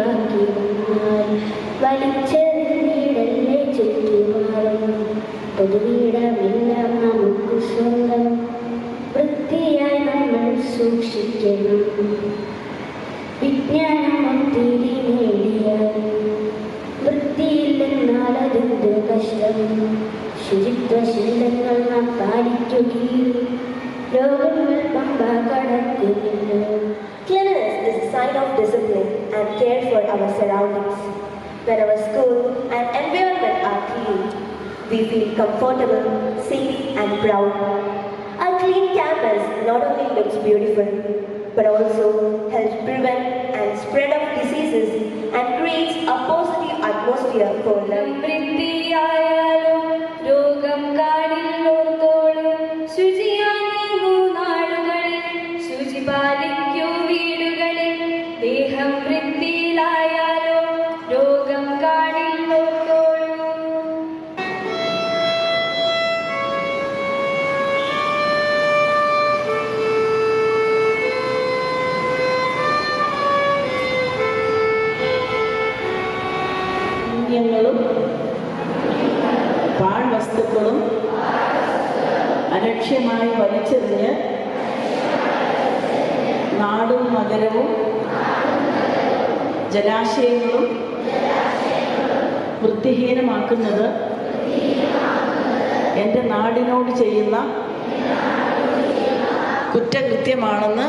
ബാക്കി വന്നാൽ വലിച്ചെറിഞ്ഞിടല്ലേ ചുറ്റുപാടും. പൊതുവിടമെല്ലാം നമുക്ക് സ്വന്തം, വൃത്തിയായി നമ്മൾ സൂക്ഷിക്കണം. വിജ്ഞാനം ഒത്തിരി നേടിയാൽ വൃത്തിയില്ലെന്നാൽ അതിൻ്റെ കഷ്ടം. ശുചിത്വശീലങ്ങൾ നാം പാലിക്കുകയും രോഗങ്ങൾ പമ്പ കടക്കുന്നില്ല. Cleanliness is a sign of discipline and care for our surroundings. When our school and environment are clean, we feel comfortable, safe and proud. Our clean campus not only looks beautiful, but also helps prevent and spread of diseases and creates a positive atmosphere for learning. വൃത്തിയായാലും രോഗം കാണില്ലോത്തോളം ശുചിയാകൂ നാടുകളിൽ, ശുചി പാലിക്കൂ വീടുകളിൽ. ദേഹം വൃത്തിയിലായാലോ രോഗം കാണില്ലോത്തോളം. പാഴ്വസ്തുക്കളും അലക്ഷ്യമായി വലിച്ചെറിഞ്ഞ് നാടും നഗരവും ജലാശയങ്ങളും വൃത്തിഹീനമാക്കുന്നത് എൻ്റെ നാടിനോട് ചെയ്യുന്ന കുറ്റകൃത്യമാണെന്ന്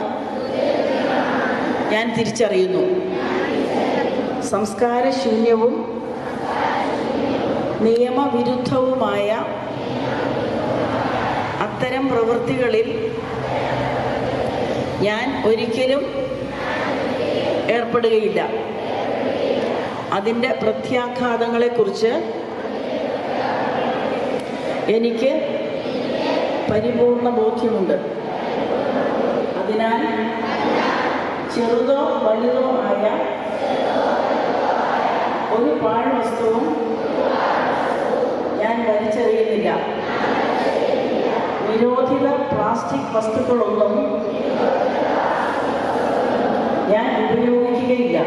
ഞാൻ തിരിച്ചറിയുന്നു. സംസ്കാരശൂന്യവും നിയമവിരുദ്ധവുമായ അത്തരം പ്രവൃത്തികളിൽ ഞാൻ ഒരിക്കലും ഏർപ്പെടുകയില്ല. അതിൻ്റെ പ്രത്യാഘാതങ്ങളെക്കുറിച്ച് എനിക്ക് പരിപൂർണ ബോധ്യമുണ്ട്. അതിനാൽ ചെറുതോ വലുതോ ആയ ഒരു പാഴ്വസ്തുവും ഞാൻ വലിച്ചെറിയുന്നില്ല. നിരോധിത പ്ലാസ്റ്റിക് വസ്തുക്കളൊന്നും ഞാൻ ഉപയോഗിക്കുകയില്ല.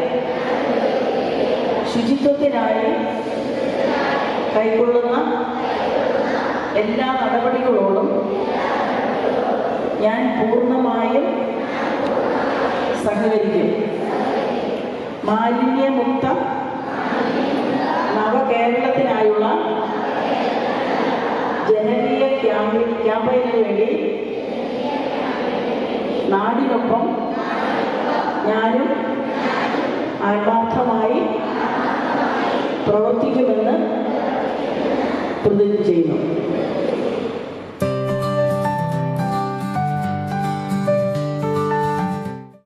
ശുചിത്വത്തിനായി കൈക്കൊള്ളുന്ന എല്ലാ നടപടികളോടും ഞാൻ പൂർണ്ണമായും സഹകരിക്കും. മാലിന്യമുക്ത നവകേരളത്തിനായുള്ള ജനകീയ ക്യാമ്പയിന് വേണ്ടി നാടിനൊപ്പം ഞാനും ആത്മാർത്ഥമായി പ്രവർത്തിക്കുമെന്ന് പ്രതിജ്ഞ ചെയ്യുന്നു.